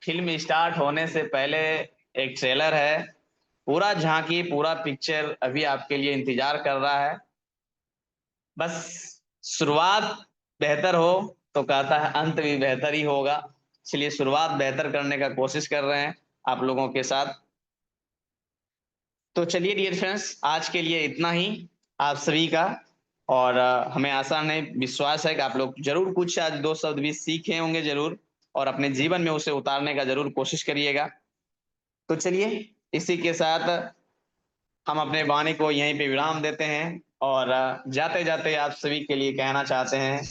Speaker 5: फिल्म स्टार्ट होने से पहले एक ट्रेलर है। पूरा झांकी, पूरा पिक्चर अभी आपके लिए इंतजार कर रहा है। बस शुरुआत बेहतर हो तो कहता है अंत भी बेहतर ही होगा। इसलिए शुरुआत बेहतर करने का कोशिश कर रहे हैं आप लोगों के साथ। तो चलिए डियर फ्रेंड्स, आज के लिए इतना ही आप सभी का। और हमें आशा नहीं विश्वास है कि आप लोग जरूर कुछ आज 2 शब्द भी सीखे होंगे जरूर, और अपने जीवन में उसे उतारने का जरूर कोशिश करिएगा। तो चलिए इसी के साथ हम अपने वाणी को यहीं पे विराम देते हैं, और जाते जाते आप सभी के लिए कहना चाहते हैं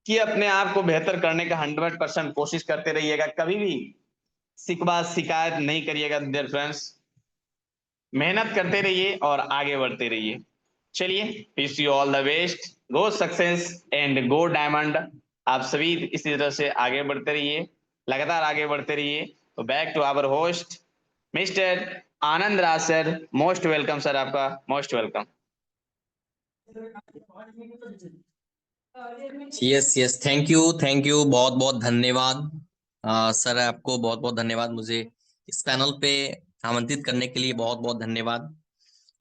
Speaker 5: कि अपने आप को बेहतर करने का 100% कोशिश करते रहिएगा। कभी भी शिकवा शिकायत नहीं करिएगा डियर फ्रेंड्स। मेहनत करते रहिए और आगे बढ़ते रहिए। चलिए, wish you all the best, go success and go diamond. आप सभी इसी तरह से आगे बढ़ते रहिए, लगातार आगे बढ़ते रहिए। तो back to our host mister Anand Raj sir, most welcome sir, आपका most welcome.
Speaker 3: Yes yes, thank you, बहुत बहुत धन्यवाद। सर आपको बहुत बहुत धन्यवाद, मुझे इस पैनल पे आमंत्रित करने के लिए बहुत बहुत धन्यवाद।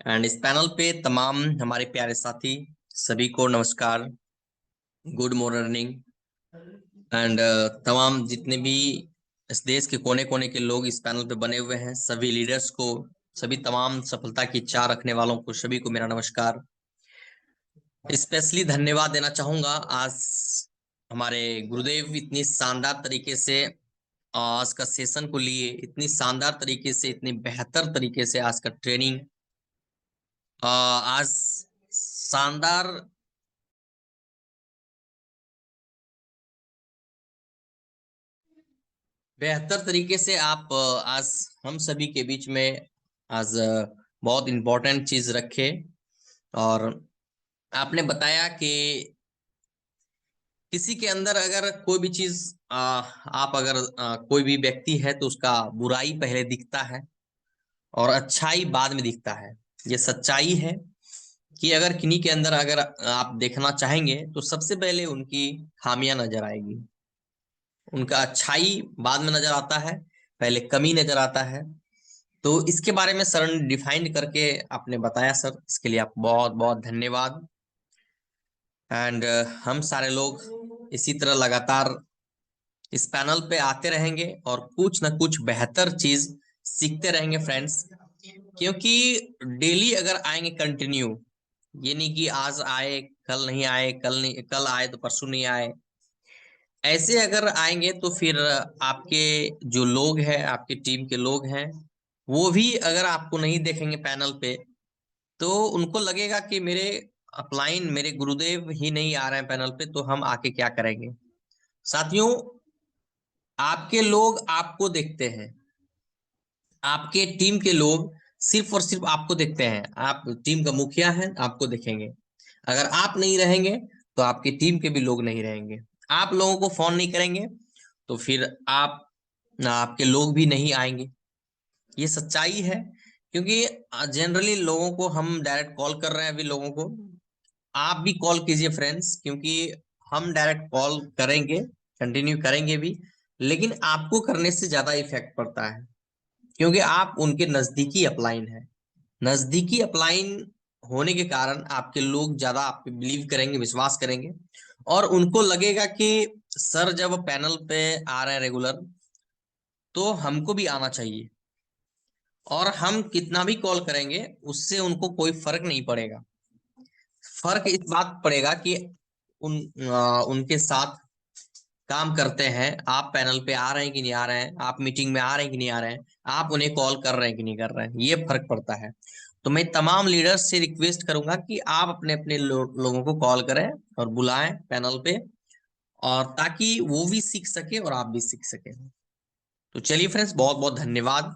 Speaker 3: एंड इस पैनल पे तमाम हमारे प्यारे साथी सभी को नमस्कार, गुड मॉर्निंग। एंड तमाम जितने भी इस देश के कोने कोने के लोग इस पैनल पे बने हुए हैं, सभी लीडर्स को, सभी तमाम सफलता की चाह रखने वालों को, सभी को मेरा नमस्कार। स्पेशली धन्यवाद देना चाहूंगा आज हमारे गुरुदेव इतनी शानदार तरीके से आज का सेशन को लिए, इतनी शानदार तरीके से, इतनी बेहतर तरीके से आज का ट्रेनिंग आज शानदार बेहतर तरीके से आप आज हम सभी के बीच में आज बहुत इम्पोर्टेंट चीज रखे। और आपने बताया कि किसी के अंदर अगर कोई भी चीज आप अगर कोई भी व्यक्ति है तो उसका बुराई पहले दिखता है और अच्छाई बाद में दिखता है। ये सच्चाई है कि अगर किन्हीं के अंदर अगर आप देखना चाहेंगे तो सबसे पहले उनकी खामियां नजर आएगी, उनका अच्छाई बाद में नजर आता है, पहले कमी नजर आता है। तो इसके बारे में सर ने डिफाइंड करके आपने बताया सर, इसके लिए आप बहुत बहुत धन्यवाद। एंड हम सारे लोग इसी तरह लगातार इस पैनल पे आते रहेंगे और कुछ ना कुछ बेहतर चीज सीखते रहेंगे फ्रेंड्स। क्योंकि डेली अगर आएंगे कंटिन्यू, ये नहीं कि आज आए कल नहीं आए, कल आए तो परसों नहीं आए, ऐसे अगर आएंगे तो फिर आपके जो लोग हैं, आपकी टीम के लोग हैं, वो भी अगर आपको नहीं देखेंगे पैनल पे तो उनको लगेगा कि मेरे अपलाइन, मेरे गुरुदेव ही नहीं आ रहे हैं पैनल पे, तो हम आके क्या करेंगे। साथियों, आपके लोग आपको देखते हैं, आपके टीम के लोग सिर्फ और सिर्फ आपको देखते हैं। आप टीम का मुखिया हैं, आपको देखेंगे। अगर आप नहीं रहेंगे तो आपकी टीम के भी लोग नहीं रहेंगे। आप लोगों को फोन नहीं करेंगे तो फिर आपके लोग भी नहीं आएंगे। ये सच्चाई है। क्योंकि जनरली लोगों को हम डायरेक्ट कॉल कर रहे हैं अभी लोगों को, आप भी कॉल कीजिए फ्रेंड्स, क्योंकि हम डायरेक्ट कॉल करेंगे, कंटिन्यू करेंगे भी, लेकिन आपको करने से ज्यादा इफेक्ट पड़ता है, क्योंकि आप उनके नजदीकी अपलाइन है। नजदीकी अपलाइन होने के कारण आपके लोग ज्यादा आप पे बिलीव करेंगे, विश्वास करेंगे, और उनको लगेगा कि सर जब पैनल पे आ रहे हैं रेगुलर, तो हमको भी आना चाहिए। और हम कितना भी कॉल करेंगे उससे उनको कोई फर्क नहीं पड़ेगा। फर्क इस बात पड़ेगा कि उनके साथ काम करते हैं, आप पैनल पे आ रहे हैं कि नहीं आ रहे हैं, आप मीटिंग में आ रहे हैं कि नहीं आ रहे हैं, आप उन्हें कॉल कर रहे हैं कि नहीं कर रहे हैं, ये फर्क पड़ता है। तो मैं तमाम लीडर्स से रिक्वेस्ट करूंगा कि आप अपने अपने लोगों को कॉल करें और बुलाएं पैनल पे, और ताकि वो भी सीख सके और आप भी सीख सके। तो चलिए फ्रेंड्स, बहुत बहुत धन्यवाद।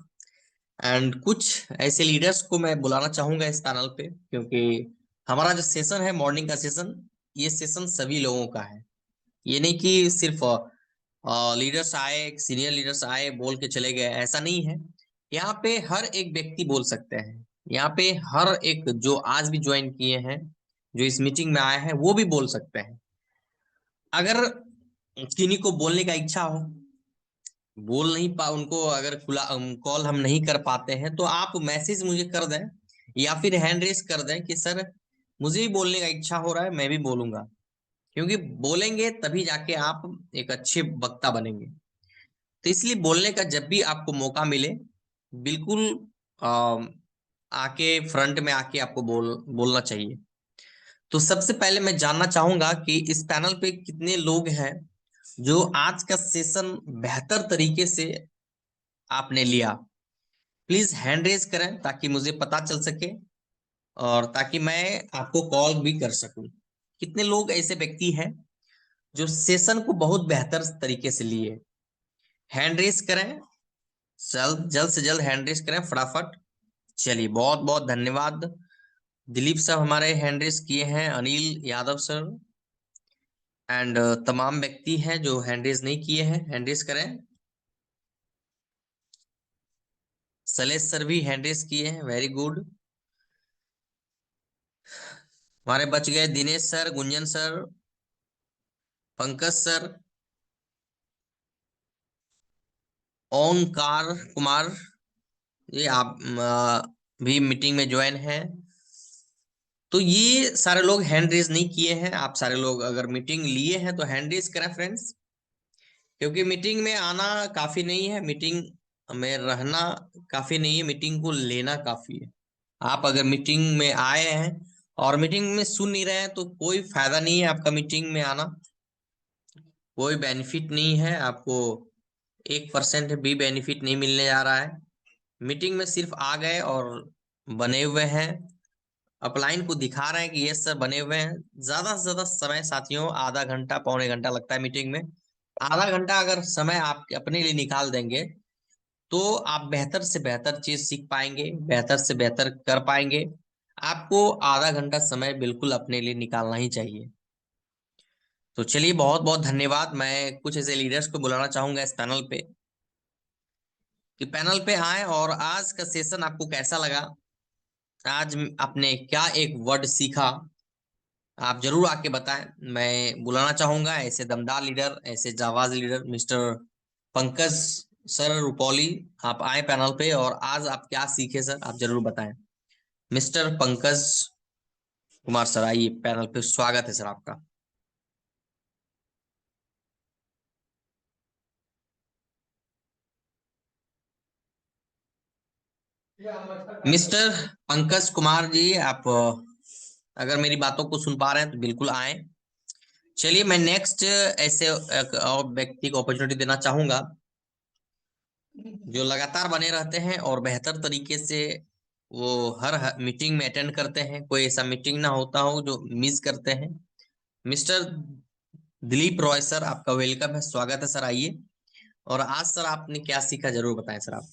Speaker 3: एंड कुछ ऐसे लीडर्स को मैं बुलाना चाहूंगा इस पैनल पे, क्योंकि हमारा जो सेशन है मॉर्निंग का सेशन, ये सेशन सभी लोगों का है। ये नहीं कि सिर्फ लीडर्स आए, सीनियर लीडर्स आए, बोल के चले गए, ऐसा नहीं है। यहाँ पे हर एक व्यक्ति बोल सकते हैं। यहाँ पे हर एक जो आज भी ज्वाइन किए हैं, जो इस मीटिंग में आए हैं, वो भी बोल सकते हैं। अगर किन्हीं को बोलने का इच्छा हो, बोल नहीं पा उनको अगर कॉल हम नहीं कर पाते हैं, तो आप मैसेज मुझे कर दें या फिर हैंड रेस कर दें कि सर मुझे भी बोलने का इच्छा हो रहा है, मैं भी बोलूंगा। क्योंकि बोलेंगे तभी जाके आप एक अच्छे वक्ता बनेंगे। तो इसलिए बोलने का जब भी आपको मौका मिले, बिल्कुल आके फ्रंट में आके आपको बोलना चाहिए। तो सबसे पहले मैं जानना चाहूंगा कि इस पैनल पे कितने लोग हैं जो आज का सेशन बेहतर तरीके से आपने लिया। प्लीज हैंड रेज करें ताकि मुझे पता चल सके और ताकि मैं आपको कॉल भी कर सकूं। कितने लोग ऐसे व्यक्ति हैं जो सेशन को बहुत बेहतर तरीके से लिए। हैंड रेज करें, जल्द से जल्द हैंड रेज करें फटाफट। चलिए, बहुत बहुत धन्यवाद। दिलीप साहब हमारे हैंड रेज किए हैं, अनिल यादव सर, एंड तमाम व्यक्ति हैं जो हैंड रेज नहीं किए हैं, हैंड रेज करें। सलेश सर भी हैंड रेज किए हैं, वेरी गुड। हमारे बच गए Dinesh sir, Gunjan sir, Pankaj sir, Omkar Kumar, ये आप भी मीटिंग में ज्वाइन हैं। तो ये सारे लोग हैंड रेज नहीं किए हैं। आप सारे लोग अगर मीटिंग लिए हैं तो हैंड रेज करें फ्रेंड्स, क्योंकि मीटिंग में आना काफी नहीं है, मीटिंग में रहना काफी नहीं है, मीटिंग को लेना काफी है। आप अगर मीटिंग में आए हैं और मीटिंग में सुन नहीं रहे हैं तो कोई फायदा नहीं है आपका मीटिंग में आना, कोई बेनिफिट नहीं है आपको। 1% भी बेनिफिट नहीं मिलने जा रहा है। मीटिंग में सिर्फ आ गए और बने हुए हैं, अपलाइन को दिखा रहे हैं कि यस सर बने हुए हैं। ज्यादा से ज्यादा समय साथियों आधा घंटा पौने घंटा लगता है मीटिंग में। आधा घंटा अगर समय आप अपने लिए निकाल देंगे तो आप बेहतर से बेहतर चीज सीख पाएंगे, बेहतर से बेहतर कर पाएंगे। आपको आधा घंटा समय बिल्कुल अपने लिए निकालना ही चाहिए। तो चलिए, बहुत बहुत धन्यवाद। मैं कुछ ऐसे लीडर्स को बुलाना चाहूंगा इस पैनल पे कि पैनल पे आए और आज का सेशन आपको कैसा लगा, आज आपने क्या एक वर्ड सीखा, आप जरूर आके बताएं। मैं बुलाना चाहूंगा ऐसे दमदार लीडर, ऐसे जाबाज leader, mister Pankaj sir Rupauli. आप आए पैनल पे और आज आप क्या सीखे सर, आप जरूर बताएं। मिस्टर पंकज कुमार सर आइए पैनल पे, स्वागत है सर आपका। मिस्टर पंकज कुमार जी, आप अगर मेरी बातों को सुन पा रहे हैं तो बिल्कुल आए। चलिए, मैं नेक्स्ट ऐसे एक और व्यक्ति को अपॉर्चुनिटी देना चाहूंगा जो लगातार बने रहते हैं और बेहतर तरीके से वो हर मीटिंग में अटेंड करते हैं, कोई ऐसा मीटिंग ना होता हो जो मिस करते हैं। मिस्टर दिलीप रॉय सर, आपका वेलकम है, स्वागत है सर, आइए। और आज सर आपने क्या सीखा जरूर बताएं सर आप।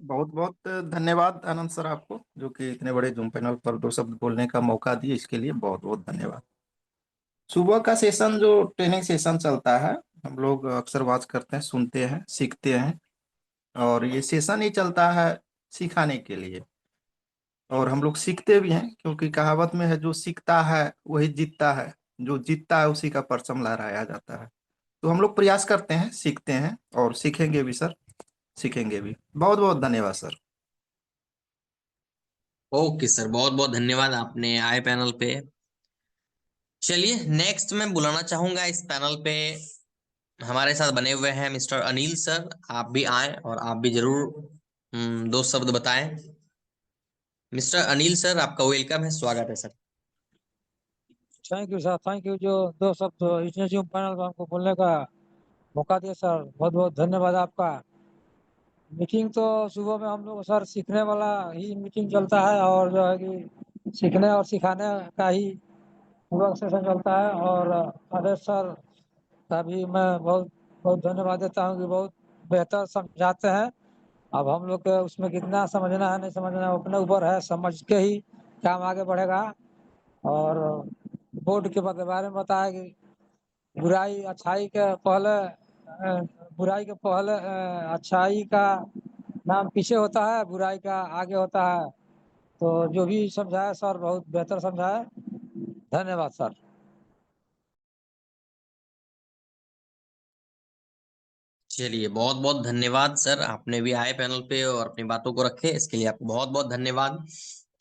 Speaker 2: बहुत बहुत धन्यवाद आनंद सर आपको, जो कि इतने बड़े जूम पैनल पर दो शब्द बोलने का मौका दिए, इसके लिए बहुत बहुत धन्यवाद। सुबह का सेशन जो ट्रेनिंग सेशन चलता है, हम लोग अक्सर बात करते हैं, सुनते हैं, सीखते हैं, और ये सेशन ही चलता है सिखाने के लिए। और हम लोग सीखते भी हैं, क्योंकि कहावत में है, जो सीखता है वही जीतता है, जो जीतता है उसी का परचम लहराया जाता है। तो हम लोग प्रयास करते हैं, सीखते हैं और सीखेंगे भी सर, सीखेंगे भी। बहुत बहुत धन्यवाद सर।
Speaker 3: ओके सर, बहुत बहुत धन्यवाद, आपने आए पैनल पे। चलिए नेक्स्ट मैं बुलाना चाहूंगा इस पैनल पे, हमारे साथ बने हुए हैं मिस्टर अनिल सर। आप भी आए और आप भी जरूर दो शब्द बताएं। मिस्टर अनिल सर, आपका वेलकम है, स्वागत है sir.
Speaker 4: Thank you sir, thank you जो दो शब्द इतने जो पैनल में हमको बोलने का मौका दिया सर, बहुत बहुत धन्यवाद आपका। मीटिंग तो सुबह में हम लोग सर सीखने वाला ही मीटिंग चलता है, और जो है कि सीखने और सिखाने का ही पूरा सेशन चलता है। और आदेश सर का भी मैं बहुत बहुत धन्यवाद देता हूँ कि बहुत बेहतर समझाते हैं। अब हम लोग के उसमें कितना समझना है नहीं समझना है अपने ऊपर है, समझ के ही काम आगे बढ़ेगा। और बोर्ड के बारे में बताया कि बुराई अच्छाई के पहले बुराई के पहले अच्छाई का नाम पीछे होता है, बुराई का आगे होता है। तो जो भी समझाया सर बहुत बेहतर समझाया, धन्यवाद सर।
Speaker 3: चलिए बहुत बहुत धन्यवाद सर, आपने भी आए पैनल पे और अपनी बातों को रखे, इसके लिए आपको बहुत बहुत धन्यवाद।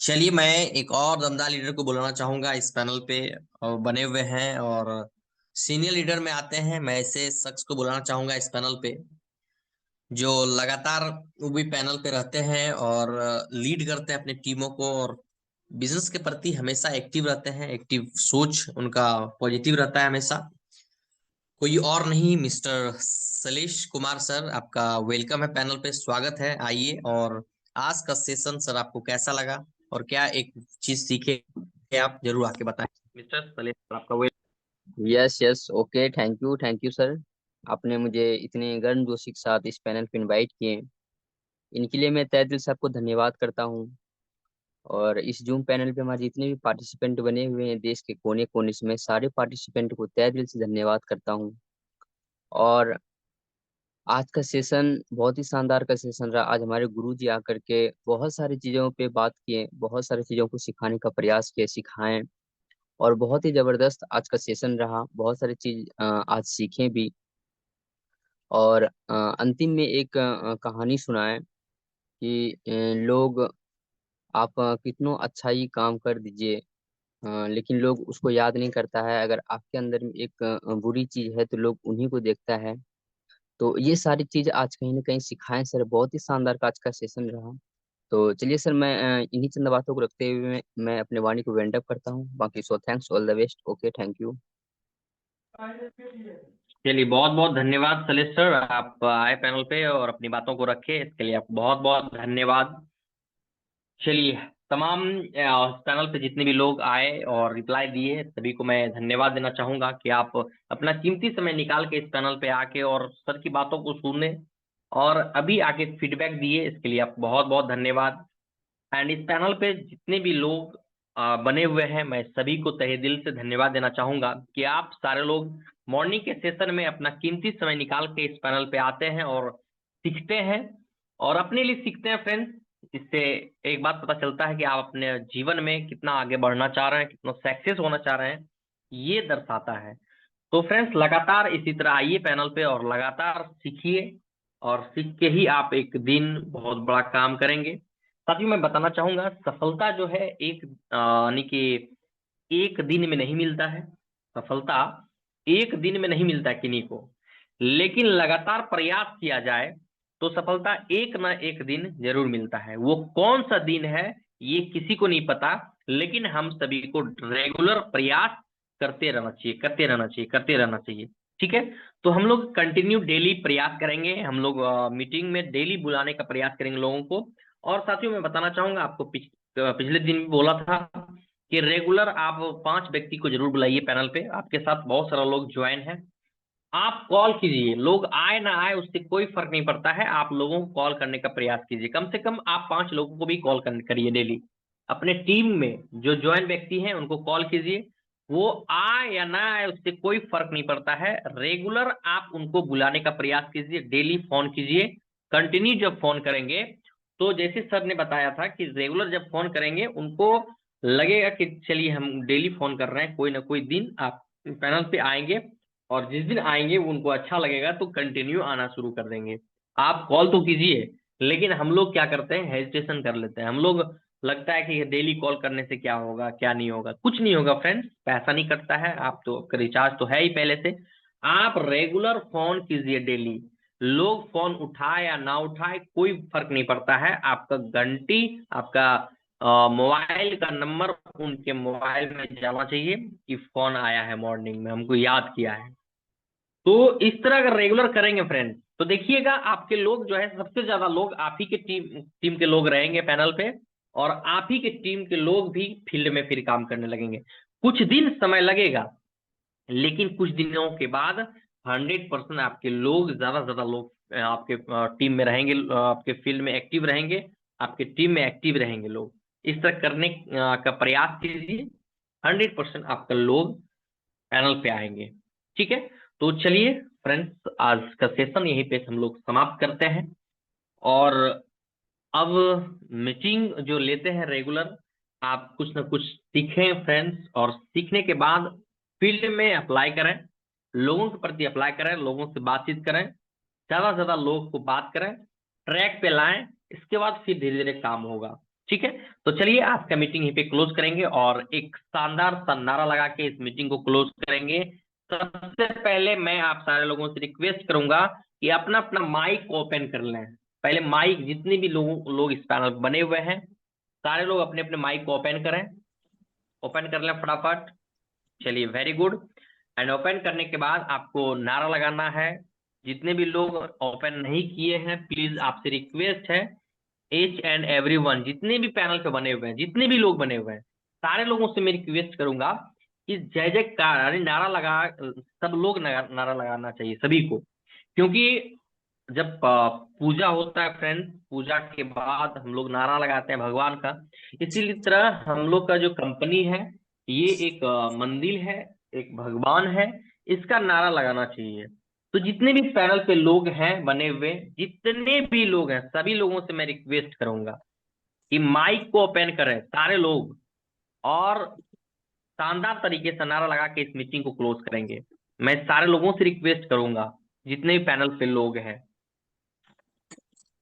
Speaker 3: चलिए मैं एक और दमदार लीडर को बुलाना चाहूंगा इस पैनल पे, और बने हुए हैं और सीनियर लीडर में आते हैं। मैं ऐसे शख्स को बुलाना चाहूंगा इस पैनल पे जो लगातार वो भी पैनल पे रहते हैं और लीड करते हैं अपनी टीमों को, और बिजनेस के प्रति हमेशा एक्टिव रहते हैं, एक्टिव सोच उनका पॉजिटिव रहता है हमेशा। कोई और नहीं, मिस्टर सलेश कुमार सर, आपका वेलकम है पैनल पे, स्वागत है। आइए, और आज का सेशन सर आपको कैसा लगा और क्या एक चीज सीखे आप जरूर आके बताएं। मिस्टर सलेश सर, आपका welcome.
Speaker 6: Yes yes okay, thank you sir. आपने मुझे इतने गर्मजोशी के साथ इस पैनल पे इनवाइट किए, इनके लिए मैं तहे दिल से आपको धन्यवाद करता हूँ। और इस जूम पैनल पे हमारे जितने भी पार्टिसिपेंट बने हुए हैं देश के कोने कोने से, मैं सारे पार्टिसिपेंट को तहे दिल से धन्यवाद करता हूँ। और आज का सेशन बहुत ही शानदार का सेशन रहा। आज हमारे गुरु जी आकर के बहुत सारी चीज़ों पे बात किए, बहुत सारी चीज़ों को सिखाने का प्रयास किए, सिखाएं। और बहुत ही जबरदस्त आज का सेशन रहा, बहुत सारी चीज आज सीखे भी। और अंतिम में एक कहानी सुनाए कि लोग, आप कितनों अच्छा ही काम कर दीजिए, लेकिन लोग उसको याद नहीं करता है। अगर आपके अंदर में एक बुरी चीज है तो लोग उन्हीं को देखता है। तो ये सारी चीज आज कहीं ना कहीं सिखाएं सर, बहुत ही शानदार का आज का सेशन रहा। तो चलिए सर, मैं इन्हीं चंद बातों को रखते हुए मैं अपने वाणी को वेंड अप करता हूँ। बाकी so thanks, all the best, okay, thank you.
Speaker 3: चलिए बहुत बहुत धन्यवाद सलेश सर, आप आए पैनल पे और अपनी बातों को रखे, इसके लिए आपको बहुत बहुत धन्यवाद। चलिए तमाम पैनल पे जितने भी लोग आए और रिप्लाई दिए, सभी को मैं धन्यवाद देना चाहूंगा कि आप अपना कीमती समय निकाल के इस पैनल पे आके और सर की बातों को सुने और अभी आके फीडबैक दिए, इसके लिए आपको बहुत बहुत धन्यवाद। एंड इस पैनल पे जितने भी लोग बने हुए हैं, मैं सभी को तहे दिल से धन्यवाद देना चाहूंगा कि आप सारे लोग मॉर्निंग के सेशन में अपना कीमती समय निकाल के इस पैनल पे आते हैं और सीखते हैं और अपने लिए सीखते हैं फ्रेंड्स। इससे एक बात पता चलता है कि आप अपने जीवन में कितना आगे बढ़ना चाह रहे हैं, कितना सक्सेस होना चाह रहे हैं, ये दर्शाता है। तो फ्रेंड्स लगातार इसी तरह आइए पैनल पे और लगातार सीखिए, और सीख के ही आप एक दिन बहुत बड़ा काम करेंगे। साथियों मैं बताना चाहूंगा, सफलता जो है एक यानी कि एक दिन में नहीं मिलता है। सफलता एक दिन में नहीं मिलता है किन्हीं को, लेकिन लगातार प्रयास किया जाए तो सफलता एक ना एक दिन जरूर मिलता है। वो कौन सा दिन है ये किसी को नहीं पता, लेकिन हम सभी को रेगुलर प्रयास करते रहना चाहिए, करते रहना चाहिए, करते रहना चाहिए। ठीक है, तो हम लोग कंटिन्यू डेली प्रयास करेंगे, हम लोग मीटिंग में डेली बुलाने का प्रयास करेंगे लोगों को। और साथियों मैं बताना चाहूंगा आपको, पिछले दिन भी बोला था कि रेगुलर आप 5 व्यक्ति को जरूर बुलाइए पैनल पे, आपके साथ बहुत सारा लोग ज्वाइन है। आप कॉल कीजिए, लोग आए ना आए उससे कोई फर्क नहीं पड़ता है, आप लोगों को कॉल करने का प्रयास कीजिए। कम से कम आप 5 लोगों को भी कॉल करिए डेली। अपने टीम में जो ज्वाइन व्यक्ति हैं उनको कॉल कीजिए, वो आए या ना आए उससे कोई फर्क नहीं पड़ता है। रेगुलर आप उनको बुलाने का प्रयास कीजिए, डेली फोन कीजिए। कंटिन्यू जब फोन करेंगे तो जैसे सर ने बताया था कि रेगुलर जब फोन करेंगे उनको लगेगा कि चलिए हम डेली फोन कर रहे हैं, कोई ना कोई दिन आप पैनल पे आएंगे
Speaker 7: और जिस दिन आएंगे उनको अच्छा लगेगा तो कंटिन्यू आना शुरू कर देंगे। आप कॉल तो कीजिए, लेकिन हम लोग क्या करते हैं, हेजिटेशन कर लेते हैं। हम लोग लगता है कि डेली कॉल करने से क्या होगा क्या नहीं होगा। कुछ नहीं होगा फ्रेंड्स, पैसा नहीं कटता है, आप तो रिचार्ज तो है ही पहले से। आप रेगुलर फोन कीजिए डेली। लोग फोन उठाए या ना उठाए कोई फर्क नहीं पड़ता है। आपका घंटी, आपका मोबाइल का नंबर उनके मोबाइल में जाना चाहिए कि फोन आया है मॉर्निंग में, हमको याद किया है। तो इस तरह अगर रेगुलर करेंगे फ्रेंड्स तो देखिएगा आपके लोग जो है, सबसे ज्यादा लोग आप ही के टीम के लोग रहेंगे पैनल पे, और आप ही के टीम के लोग भी फील्ड में फिर काम करने लगेंगे। कुछ दिन समय लगेगा, लेकिन कुछ दिनों के बाद 100% आपके लोग, ज्यादा से ज्यादा लोग आपके टीम में रहेंगे, आपके फील्ड में एक्टिव रहेंगे, आपके टीम में एक्टिव रहेंगे लोग। इस तरह करने का प्रयास कीजिए, 100% आपका लोग पैनल पे आएंगे। ठीक है, तो चलिए फ्रेंड्स, आज का सेशन यहीं पे हम लोग समाप्त करते हैं। और अब मीटिंग जो लेते हैं रेगुलर, आप कुछ ना कुछ सीखें फ्रेंड्स, और सीखने के बाद फील्ड में अप्लाई करें, लोगों के प्रति अप्लाई करें, लोगों से बातचीत करें, ज्यादा से ज्यादा लोगों को बात करें, ट्रैक पे लाएं। इसके बाद फिर धीरे धीरे काम होगा। ठीक है, तो चलिए आज का मीटिंग यहीं पे क्लोज करेंगे और एक शानदार सा नारा लगा के इस मीटिंग को क्लोज करेंगे। सबसे पहले मैं आप सारे लोगों से रिक्वेस्ट करूंगा कि अपना अपना माइक ओपन कर लें। पहले माइक, जितने भी लोग इस पैनल पर बने हुए हैं, सारे लोग अपने अपने माइक को ओपन करें। ओपन कर लें फटाफट। चलिए, वेरी गुड। एंड ओपन करने के बाद आपको नारा लगाना है। जितने भी लोग ओपन नहीं किए हैं, प्लीज आपसे रिक्वेस्ट है, एच एंड एवरी वन, जितने भी पैनल पे बने हुए हैं, जितने भी लोग बने हुए हैं, सारे लोगों से मैं रिक्वेस्ट करूंगा कि जय जयकार यानी नारा लगा, सब लोग नारा लगाना चाहिए सभी को। क्योंकि जब पूजा होता है फ्रेंड्स, पूजा के बाद हम लोग नारा लगाते हैं भगवान का। इसी तरह हम लोग का जो कंपनी है, ये एक मंदिर है, एक भगवान है, इसका नारा लगाना चाहिए। तो जितने भी पैनल पे लोग हैं बने हुए, जितने भी लोग हैं, सभी लोगों से मैं रिक्वेस्ट करूंगा कि माइक को ओपन करें सारे लोग, और शानदार तरीके से नारा लगा के इस मीटिंग को क्लोज करेंगे। मैं सारे लोगों से रिक्वेस्ट करूंगा, जितने भी पैनल पे लोग हैं।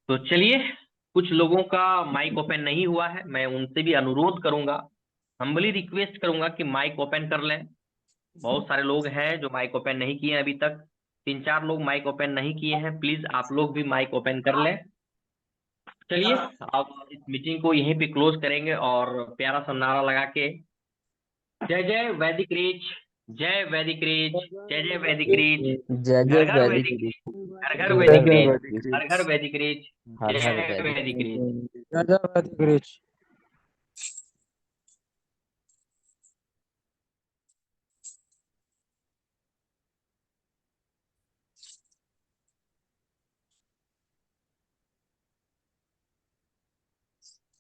Speaker 7: तो चलिए, कुछ लोगों का माइक ओपन नहीं हुआ है, मैं उनसे भी अनुरोध करूंगा, हम्बली रिक्वेस्ट करूंगा कि माइक ओपन कर लें। बहुत सारे लोग हैं जो माइक ओपन नहीं किए हैं अभी तक, 3-4 लोग माइक ओपन नहीं किए हैं, प्लीज आप लोग भी माइक ओपन कर लें। चलिए, अब इस मीटिंग को यहीं पे क्लोज करेंगे और प्यारा सा नारा लगा के, जय जय वैदिक रीच, जय वैदिक रीच, जय जय वैदिक रीच,
Speaker 6: जय जय
Speaker 7: घर घर
Speaker 6: वैदिक
Speaker 7: वैदिक रीच,
Speaker 6: रीच,
Speaker 7: घर घर
Speaker 6: जय
Speaker 7: वैदिक
Speaker 6: जय
Speaker 7: रीच,
Speaker 6: वैदिक
Speaker 7: घर घर वैदिक रीच,
Speaker 6: हर हर
Speaker 7: जय
Speaker 6: वैदिक
Speaker 7: वैदिक रीच।
Speaker 4: जय जय वैदिक रीच।